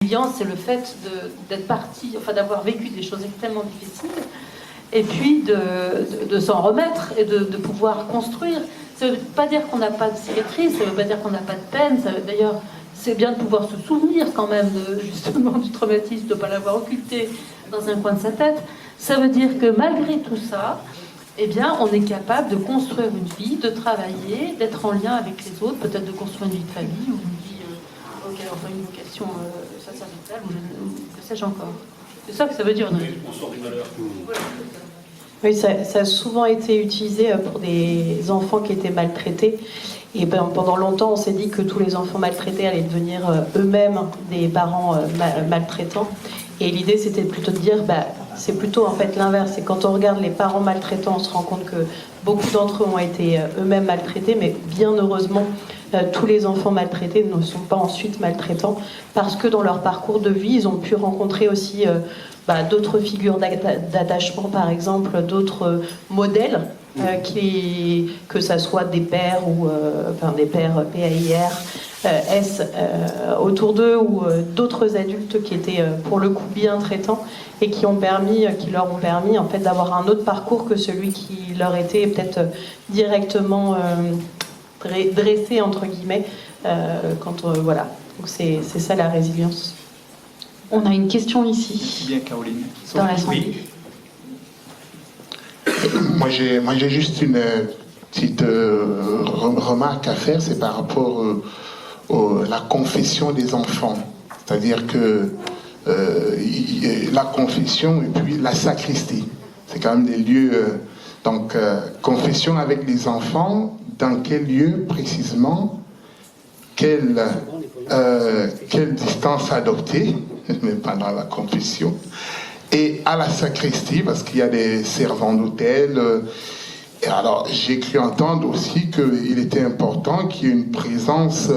résilience, c'est le fait d'être parti, enfin d'avoir vécu des choses extrêmement difficiles, et puis de s'en remettre et de pouvoir construire. Ça ne veut pas dire qu'on n'a pas de cicatrices, ça ne veut pas dire qu'on n'a pas de peine. D'ailleurs, c'est bien de pouvoir se souvenir quand même justement du traumatisme, de ne pas l'avoir occulté dans un coin de sa tête. Ça veut dire que malgré tout ça, eh bien, on est capable de construire une vie, de travailler, d'être en lien avec les autres, peut-être de construire une vie de famille ou une vie, enfin une vocation sacerdotale ou que sais-je encore. C'est ça que ça veut dire. On sort du malheur. Oui, ça a souvent été utilisé pour des enfants qui étaient maltraités. Et pendant longtemps, on s'est dit que tous les enfants maltraités allaient devenir eux-mêmes des parents maltraitants. Et l'idée, c'était plutôt de dire, c'est plutôt en fait l'inverse. C'est quand on regarde les parents maltraitants, on se rend compte que beaucoup d'entre eux ont été eux-mêmes maltraités, mais bien heureusement, tous les enfants maltraités ne sont pas ensuite maltraitants, parce que dans leur parcours de vie, ils ont pu rencontrer aussi d'autres figures d'attachement, par exemple, d'autres modèles, que ça soit des pères ou des pères PAIR, S autour d'eux, ou d'autres adultes qui étaient pour le coup bien traitants et qui leur ont permis en fait d'avoir un autre parcours que celui qui leur était peut-être directement dressé entre guillemets voilà. Donc c'est ça la résilience. On a une question ici. Bien, Caroline. Dans la salle. Oui. Moi j'ai juste une petite remarque à faire, c'est par rapport à la confession des enfants. C'est-à-dire que la confession et puis la sacristie, c'est quand même des lieux... donc, confession avec les enfants, dans quel lieu précisément, quelle distance adopter, mais pas dans la confession, et à la sacristie, parce qu'il y a des servants d'hôtel. Et alors, j'ai cru entendre aussi qu'il était important qu'il y ait une présence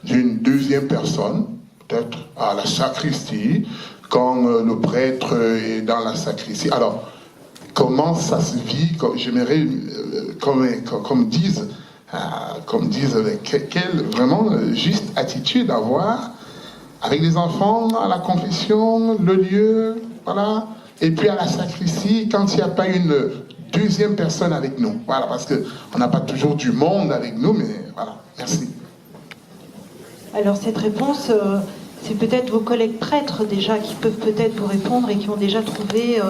d'une deuxième personne, peut-être à la sacristie, quand le prêtre est dans la sacristie. Alors, comment ça se vit? J'aimerais, comme disent, quelle vraiment juste attitude avoir avec les enfants, à la confession, le lieu, voilà, et puis à la sacristie, quand il n'y a pas une deuxième personne avec nous. Voilà, parce qu'on n'a pas toujours du monde avec nous, mais voilà, merci. Alors cette réponse, c'est peut-être vos collègues prêtres déjà qui peuvent peut-être vous répondre et qui ont déjà trouvé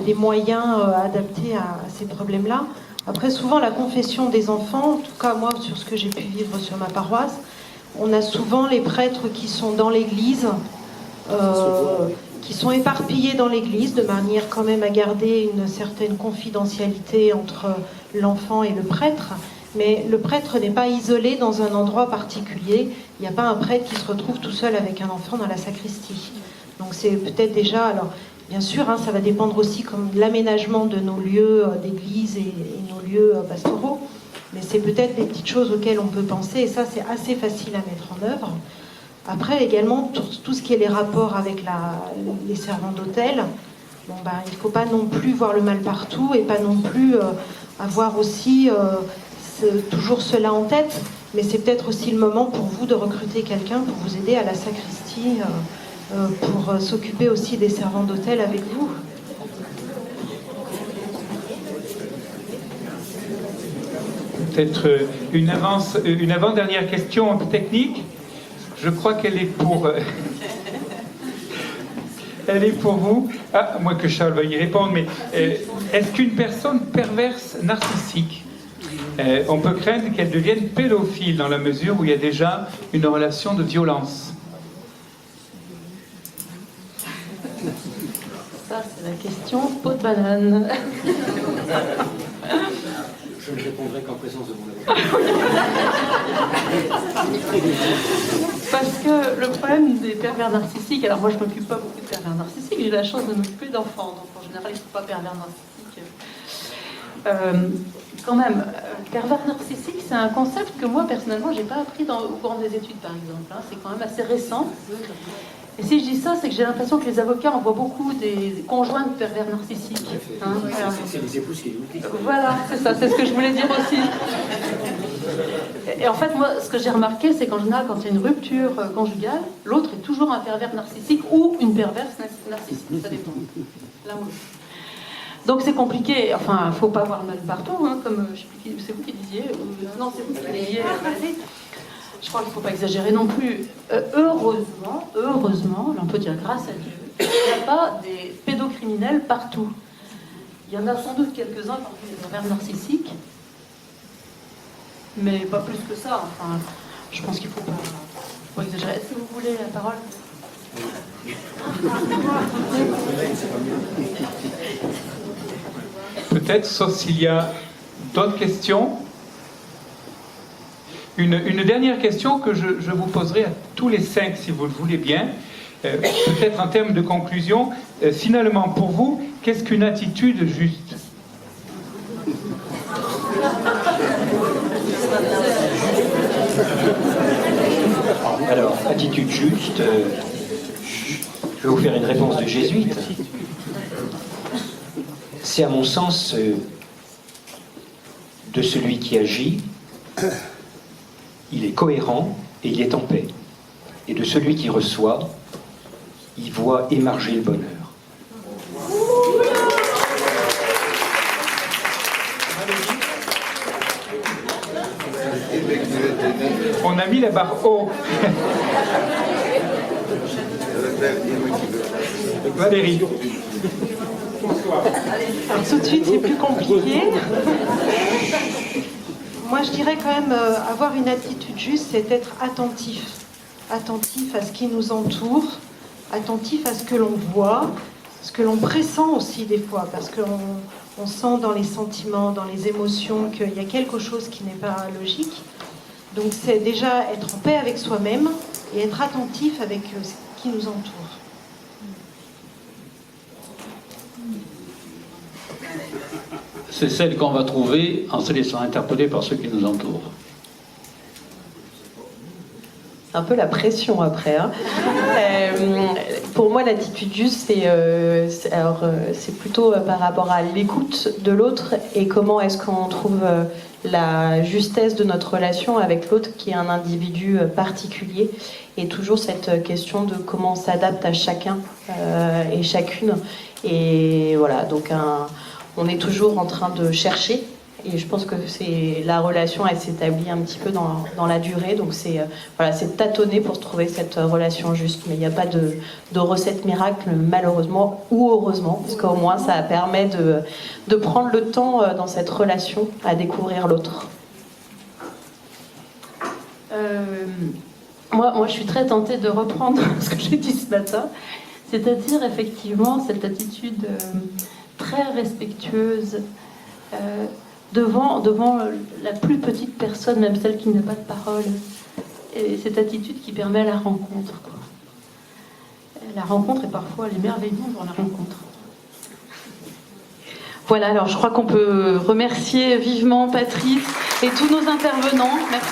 des moyens adaptés à ces problèmes-là. Après, souvent, la confession des enfants, en tout cas moi, sur ce que j'ai pu vivre sur ma paroisse, on a souvent les prêtres qui sont dans l'église, qui sont éparpillés dans l'église, de manière quand même à garder une certaine confidentialité entre l'enfant et le prêtre. Mais le prêtre n'est pas isolé dans un endroit particulier. Il n'y a pas un prêtre qui se retrouve tout seul avec un enfant dans la sacristie. Donc c'est peut-être déjà... Alors, bien sûr, ça va dépendre aussi comme de l'aménagement de nos lieux d'église et nos lieux pastoraux. Mais c'est peut-être des petites choses auxquelles on peut penser. Et ça, c'est assez facile à mettre en œuvre. Après, également, tout ce qui est les rapports avec les servants d'hôtel, il ne faut pas non plus voir le mal partout et pas non plus avoir aussi... toujours cela en tête, mais c'est peut-être aussi le moment pour vous de recruter quelqu'un pour vous aider à la sacristie, pour s'occuper aussi des servants d'hôtel avec vous. Peut-être une avant-dernière question technique. Je crois qu'elle est pour... Elle est pour vous. Ah, moi que Charles va y répondre, mais est-ce qu'une personne perverse narcissique, on peut craindre qu'elle devienne pédophile dans la mesure où il y a déjà une relation de violence? Ça, c'est la question peau de banane. Je ne répondrai qu'en présence de mon avocat. Parce que le problème des pervers narcissiques, alors moi je ne m'occupe pas beaucoup de pervers narcissiques, j'ai la chance de m'occuper d'enfants, donc en général ils ne sont pas pervers narcissiques. Quand même, pervers narcissique, c'est un concept que moi personnellement j'ai pas appris au cours des études par exemple. C'est quand même assez récent. Et si je dis ça, c'est que j'ai l'impression que les avocats envoient beaucoup des conjoints de pervers narcissiques. Hein, voilà. C'est les épouses qui nous disent. Voilà, c'est ça, c'est ce que je voulais dire aussi. Et en fait, moi, ce que j'ai remarqué, c'est qu'en général, quand il y a une rupture conjugale, l'autre est toujours un pervers narcissique ou une perverse narcissique. Ça dépend. L'un ou l'autre. Donc c'est compliqué. Enfin, il ne faut pas voir mal partout, hein, comme je sais plus c'est vous qui disiez. Non, c'est vous qui disiez. Je crois qu'il ne faut pas exagérer non plus. Heureusement, là on peut dire grâce à Dieu, il n'y a pas des pédocriminels partout. Il y en a sans doute quelques-uns parmi les pervers narcissiques, mais pas plus que ça. Enfin, je pense qu'il ne faut pas exagérer. Est-ce que vous voulez la parole ? Peut-être, sauf s'il y a d'autres questions. Une dernière question que je vous poserai à tous les 5, si vous le voulez bien. Peut-être en termes de conclusion, finalement, pour vous, qu'est-ce qu'une attitude juste ? Alors, attitude juste, je vais vous faire une réponse de jésuite. C'est à mon sens de celui qui agit, il est cohérent et il est en paix. Et de celui qui reçoit, il voit émarger le bonheur. On a mis la barre haut. Valérie. Alors tout de suite, c'est plus compliqué. Moi, je dirais quand même, avoir une attitude juste, c'est être attentif. Attentif à ce qui nous entoure, attentif à ce que l'on voit, ce que l'on pressent aussi des fois, parce qu'on sent dans les sentiments, dans les émotions qu'il y a quelque chose qui n'est pas logique. Donc c'est déjà être en paix avec soi-même et être attentif avec ce qui nous entoure. C'est celle qu'on va trouver en se laissant interpeller par ceux qui nous entourent. C'est un peu la pression après. Hein. Pour moi, l'attitude juste, c'est plutôt par rapport à l'écoute de l'autre et comment est-ce qu'on trouve la justesse de notre relation avec l'autre qui est un individu particulier. Et toujours cette question de comment on s'adapte à chacun et chacune. Et voilà, donc on est toujours en train de chercher. Et je pense que la relation, elle s'établit un petit peu dans la durée. Donc c'est tâtonner pour trouver cette relation juste. Mais il n'y a pas de recette miracle, malheureusement, ou heureusement, parce qu'au moins ça permet de prendre le temps dans cette relation à découvrir l'autre. Moi, je suis très tentée de reprendre ce que j'ai dit ce matin. C'est-à-dire, effectivement, cette attitude très respectueuse devant la plus petite personne, même celle qui n'a pas de parole. Et cette attitude qui permet la rencontre, quoi. La rencontre est parfois l'émerveillement dans la rencontre. Voilà, alors je crois qu'on peut remercier vivement Patrice et tous nos intervenants. Merci.